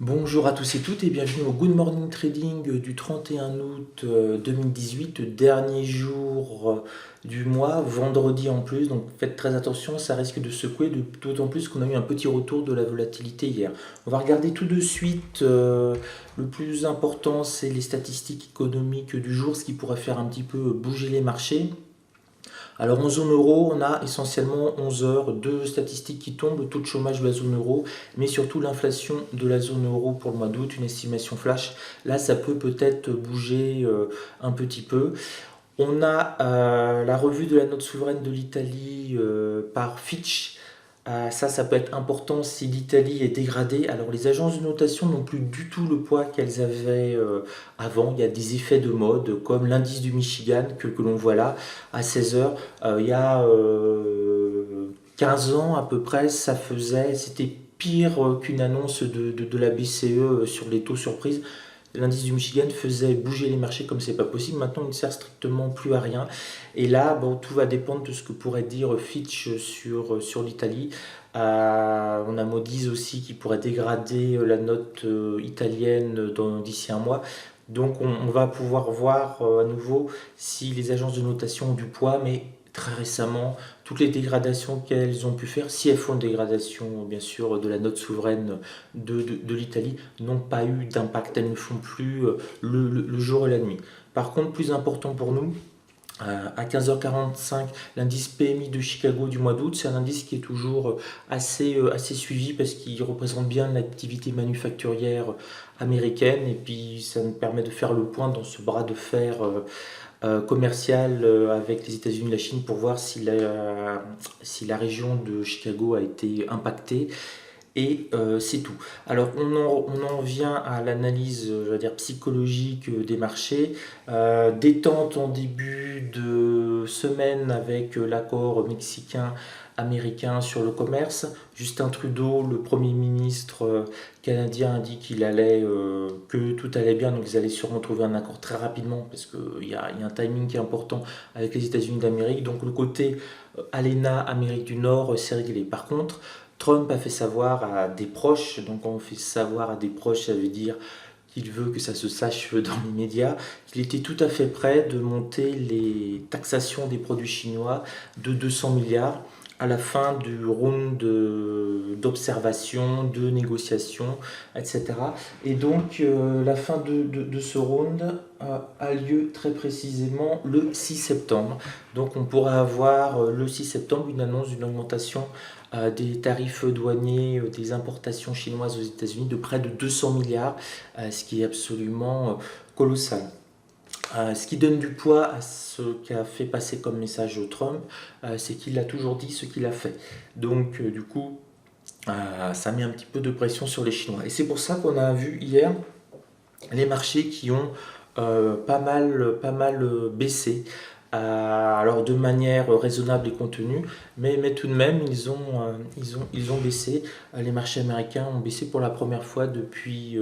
Bonjour à tous et toutes et bienvenue au Good Morning Trading du 31 août 2018, dernier jour du mois, vendredi en plus, donc faites très attention, ça risque de secouer, d'autant plus qu'on a eu un petit retour de la volatilité hier. On va regarder tout de suite, le plus important c'est les statistiques économiques du jour, ce qui pourrait faire un petit peu bouger les marchés. Alors en zone euro, on a essentiellement 11 heures, deux statistiques qui tombent, le taux de chômage de la zone euro, mais surtout l'inflation de la zone euro pour le mois d'août, une estimation flash. Là, ça peut-être bouger un petit peu. On a la revue de la note souveraine de l'Italie par Fitch. Ça peut être important si l'Italie est dégradée. Alors les agences de notation n'ont plus du tout le poids qu'elles avaient avant. Il y a des effets de mode, comme l'indice du Michigan que l'on voit là à 16 heures. Il y a 15 ans à peu près, c'était pire qu'une annonce de la BCE sur les taux surprises. L'indice du Michigan faisait bouger les marchés comme c'est pas possible. Maintenant, il ne sert strictement plus à rien. Et là, bon, tout va dépendre de ce que pourrait dire Fitch sur l'Italie. On a Moody's aussi qui pourrait dégrader la note italienne d'ici un mois. Donc, on va pouvoir voir à nouveau si les agences de notation ont du poids, mais très récemment, toutes les dégradations qu'elles ont pu faire, si elles font une dégradation bien sûr de la note souveraine de l'Italie, n'ont pas eu d'impact, elles ne font plus le jour et la nuit. Par contre, plus important pour nous, à 15h45, l'indice PMI de Chicago du mois d'août, c'est un indice qui est toujours assez suivi parce qu'il représente bien l'activité manufacturière américaine et puis ça nous permet de faire le point dans ce bras de fer commercial avec les États-Unis et la Chine pour voir si la région de Chicago a été impactée. Et c'est tout. Alors on en vient à l'analyse, je vais dire, psychologique des marchés. Détente en début de semaine avec l'accord mexicain-américain sur le commerce. Justin Trudeau, le Premier ministre canadien, a dit que tout allait bien, donc ils allaient sûrement trouver un accord très rapidement parce qu'il y a un timing qui est important avec les États-Unis d'Amérique. Donc le côté ALENA, Amérique du Nord, c'est réglé. Par contre, Trump a fait savoir à des proches, donc quand on fait savoir à des proches, ça veut dire qu'il veut que ça se sache dans les médias, qu'il était tout à fait prêt de monter les taxations des produits chinois de 200 milliards à la fin du round d'observation, de négociation, etc. Et donc la fin de ce round a lieu très précisément le 6 septembre. Donc on pourra avoir le 6 septembre une annonce d'une augmentation des tarifs douaniers des importations chinoises aux États-Unis de près de 200 milliards, ce qui est absolument colossal. Ce qui donne du poids à ce qu'a fait passer comme message Trump, c'est qu'il a toujours dit ce qu'il a fait. Donc du coup, ça met un petit peu de pression sur les Chinois. Et c'est pour ça qu'on a vu hier les marchés qui ont pas mal baissé. Alors de manière raisonnable et contenue, mais tout de même ils ont baissé. Les marchés américains ont baissé pour la première fois depuis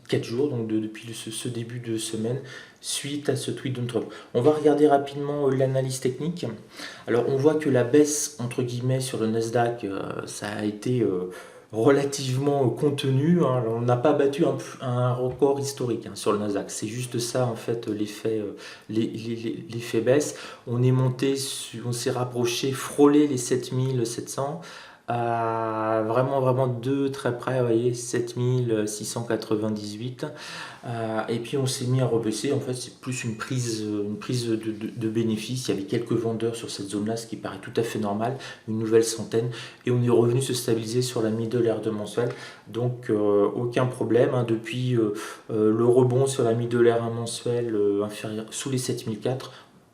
4 jours, donc depuis ce début de semaine, suite à ce tweet de Trump. On va regarder rapidement l'analyse technique. Alors on voit que la baisse entre guillemets sur le Nasdaq, ça a été relativement contenu, hein. On n'a pas battu un record historique sur le Nasdaq. C'est juste ça en fait l'effet baisse. On s'est rapproché, frôlé les 7700. Vraiment de très près, vous voyez, 7698. Et puis on s'est mis à rebaisser. En fait, c'est plus une prise de bénéfice. Il y avait quelques vendeurs sur cette zone-là, ce qui paraît tout à fait normal, une nouvelle centaine. Et on est revenu se stabiliser sur la middle ère de mensuel. Donc aucun problème, hein. Depuis le rebond sur la middle ère mensuelle inférieure sous les 7004,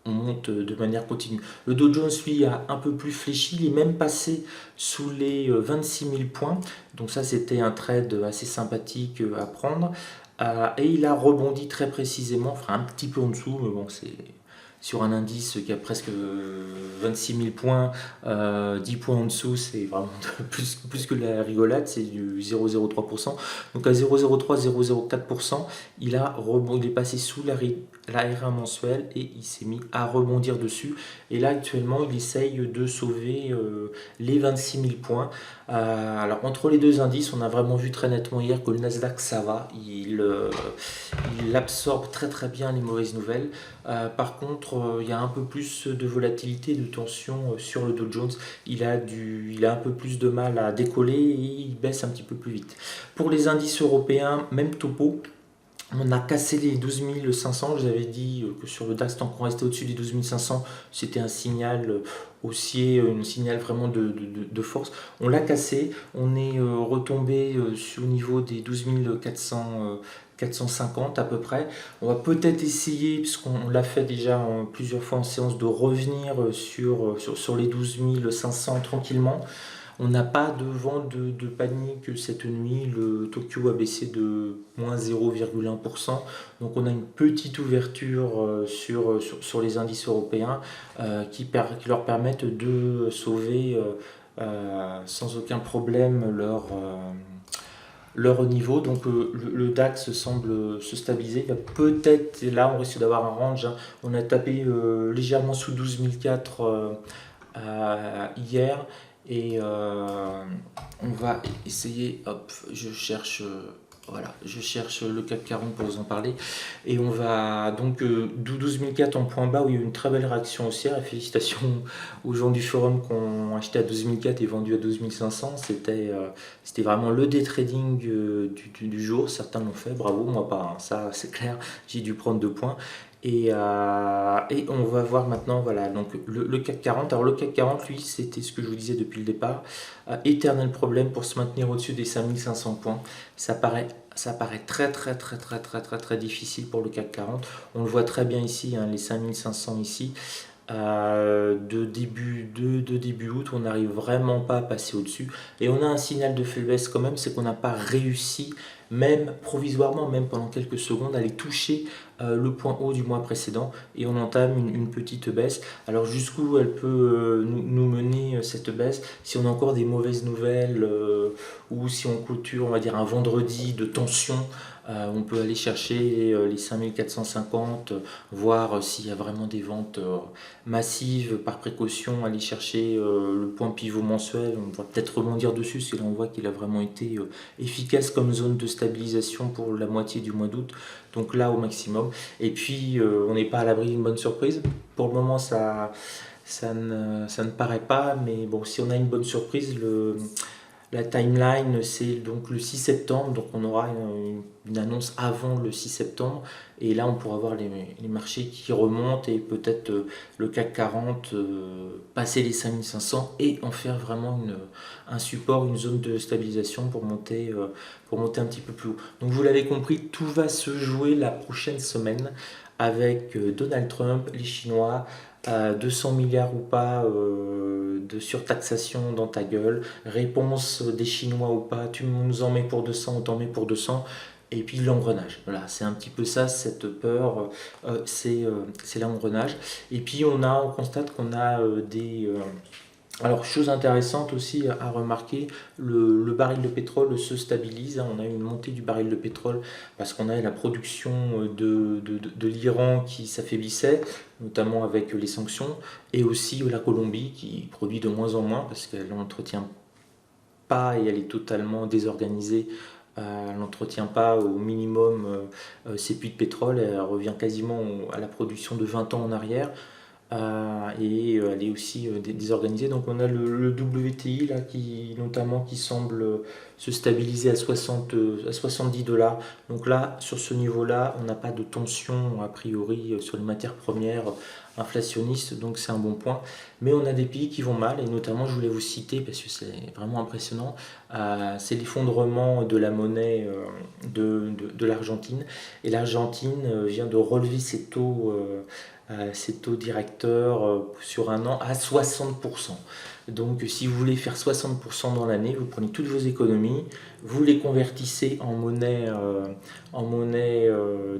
on monte de manière continue. Le Dow Jones, lui, a un peu plus fléchi, il est même passé sous les 26 000 points. Donc ça, c'était un trade assez sympathique à prendre. Et il a rebondi très précisément, enfin un petit peu en dessous, mais bon, c'est sur un indice qui a presque 26 000 points, 10 points en dessous, c'est vraiment plus que la rigolade, c'est du 0,03%. Donc à 0,03-0,04%, il est passé sous la R1 mensuel et il s'est mis à rebondir dessus. Et là actuellement, il essaye de sauver les 26 000 points. Alors entre les deux indices, on a vraiment vu très nettement hier que le Nasdaq ça va, il absorbe très très bien les mauvaises nouvelles. Par contre, il y a un peu plus de volatilité, de tension sur le Dow Jones. Il a un peu plus de mal à décoller et il baisse un petit peu plus vite. Pour les indices européens, même topo. On a cassé les 12 500. Je vous avais dit que sur le DAX, tant qu'on restait au-dessus des 12 500, c'était un signal haussier, un signal vraiment de force. On l'a cassé. On est retombé au niveau des 12 400, 450 à peu près. On va peut-être essayer, puisqu'on l'a fait déjà plusieurs fois en séance, de revenir sur les 12 500 tranquillement. On n'a pas de vent de panique cette nuit. Le Tokyo a baissé de moins 0,1%. Donc on a une petite ouverture sur les indices européens qui leur permettent de sauver sans aucun problème leur niveau. Donc le DAX semble se stabiliser. Il y a peut-être, là on risque d'avoir un range, hein. On a tapé légèrement sous 12 400 hier. Et on va essayer, hop, voilà, je cherche le CAC 40 pour vous en parler. Et on va donc 12 400 en point bas où il y a eu une très belle réaction haussière. Et félicitations aux gens du forum qui ont acheté à 12 400 et vendu à 12 500. C'était vraiment le day trading du jour. Certains l'ont fait, bravo, moi pas, hein. Ça c'est clair, j'ai dû prendre 2 points. Et on va voir maintenant, voilà, donc le CAC 40. Alors le CAC 40, lui, c'était ce que je vous disais depuis le départ. Éternel problème pour se maintenir au-dessus des 5500 points. Ça paraît très très très très très très très difficile pour le CAC 40. On le voit très bien ici, hein, les 5500 ici. De début août, on n'arrive vraiment pas à passer au-dessus. Et on a un signal de faiblesse quand même, c'est qu'on n'a pas réussi, même provisoirement, même pendant quelques secondes, à aller toucher le point haut du mois précédent. Et on entame une petite baisse. Alors jusqu'où elle peut nous mener cette baisse? Si on a encore des mauvaises nouvelles ou si on clôture, on va dire, un vendredi de tension, on peut aller chercher les 5450, voir s'il y a vraiment des ventes massive par précaution, aller chercher le point pivot mensuel. On va peut-être rebondir dessus si l'on voit qu'il a vraiment été efficace comme zone de stabilisation pour la moitié du mois d'août. Donc là au maximum. Et puis on n'est pas à l'abri d'une bonne surprise. Pour le moment ça ne paraît pas, mais bon, si on a une bonne surprise, la timeline, c'est donc le 6 septembre, donc on aura une annonce avant le 6 septembre, et là on pourra voir les marchés qui remontent, et peut-être le CAC 40 passer les 5500 et en faire vraiment un support, une zone de stabilisation pour monter un petit peu plus haut. Donc vous l'avez compris, tout va se jouer la prochaine semaine avec Donald Trump, les Chinois, 200 milliards ou pas de surtaxation dans ta gueule, réponse des Chinois ou pas, tu nous en mets pour 200, on t'en met pour 200, et puis l'engrenage. Voilà, c'est un petit peu ça, cette peur, c'est l'engrenage. Et puis on constate qu'on a alors, chose intéressante aussi à remarquer, le baril de pétrole se stabilise, hein. On a une montée du baril de pétrole parce qu'on a la production de l'Iran qui s'affaiblissait, notamment avec les sanctions, et aussi la Colombie qui produit de moins en moins parce qu'elle n'entretient pas et elle est totalement désorganisée. Elle n'entretient pas au minimum ses puits de pétrole, elle revient quasiment à la production de 20 ans en arrière. Et elle est aussi désorganisée. Donc on a le WTI là, qui semble se stabiliser à 70 dollars. Donc là, sur ce niveau-là, on n'a pas de tension a priori sur les matières premières inflationnistes, donc c'est un bon point. Mais on a des pays qui vont mal, et notamment je voulais vous citer parce que c'est vraiment impressionnant, c'est l'effondrement de la monnaie de l'Argentine. Et l'Argentine vient de relever ses taux directeurs sur un an à 60%. Donc si vous voulez faire 60% dans l'année, vous prenez toutes vos économies, vous les convertissez en monnaie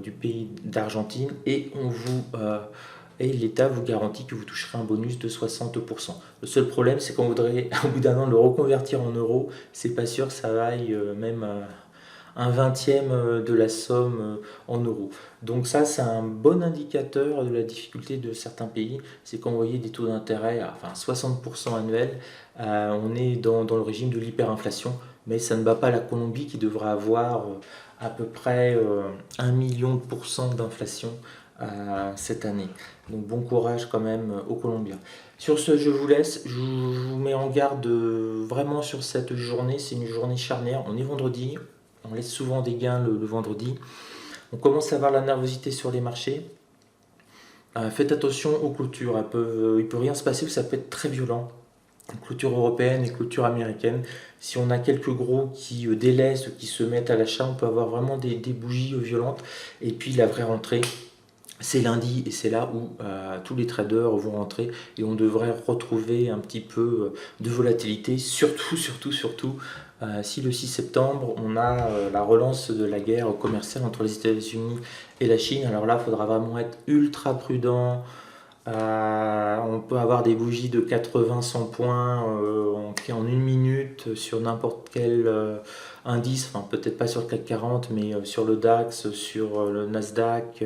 du pays d'Argentine, et l'État vous garantit que vous toucherez un bonus de 60%. Le seul problème, c'est qu'on voudrait au bout d'un an le reconvertir en euros, c'est pas sûr que ça aille même un vingtième de la somme en euros. Donc ça, c'est un bon indicateur de la difficulté de certains pays. C'est quand vous voyez des taux d'intérêt à 60% annuels, on est dans le régime de l'hyperinflation, mais ça ne bat pas la Colombie qui devrait avoir à peu près 1 million de pourcents d'inflation cette année. Donc bon courage quand même aux Colombiens. Sur ce, je vous laisse. Je vous mets en garde vraiment sur cette journée. C'est une journée charnière. On est vendredi. On laisse souvent des gains le vendredi. On commence à avoir la nervosité sur les marchés. Faites attention aux clôtures. Il peut rien se passer, ça peut être très violent. Clôture européenne et clôture américaine. Si on a quelques gros qui délaissent, qui se mettent à l'achat, on peut avoir vraiment des bougies violentes. Et puis la vraie rentrée, c'est lundi et c'est là où tous les traders vont rentrer et on devrait retrouver un petit peu de volatilité, surtout si le 6 septembre on a la relance de la guerre commerciale entre les États-Unis et la Chine. Alors là, il faudra vraiment être ultra prudent. On peut avoir des bougies de 80-100 points en une minute sur n'importe quel indice, enfin peut-être pas sur le CAC 40, mais sur le DAX, sur le Nasdaq,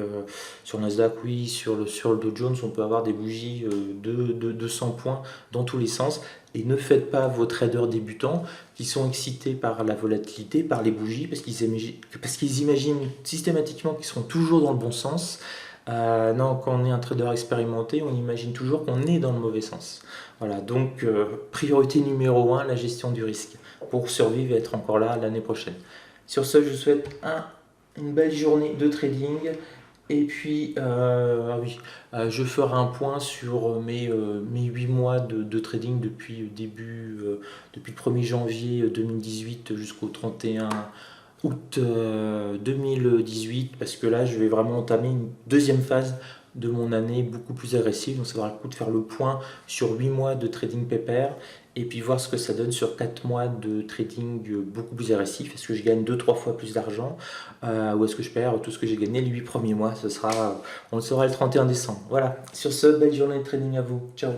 oui, sur le Dow Jones, on peut avoir des bougies de 100 points dans tous les sens. Et ne faites pas vos traders débutants qui sont excités par la volatilité, par les bougies, parce qu'ils imaginent systématiquement qu'ils seront toujours dans le bon sens. Non, quand on est un trader expérimenté, on imagine toujours qu'on est dans le mauvais sens. Voilà, donc priorité numéro 1, la gestion du risque, pour survivre et être encore là l'année prochaine. Sur ce, je vous souhaite une belle journée de trading. Et puis, je ferai un point sur mes 8 mois de trading depuis le 1er janvier 2018 jusqu'au 31 août 2018, parce que là je vais vraiment entamer une deuxième phase de mon année beaucoup plus agressive, donc ça vaudra le coup de faire le point sur 8 mois de trading pépère et puis voir ce que ça donne sur 4 mois de trading beaucoup plus agressif. Est-ce que je gagne 2-3 fois plus d'argent ou est-ce que je perds tout ce que j'ai gagné les 8 premiers mois? On le saura le 31 décembre. Voilà, sur ce, belle journée de trading à vous, ciao.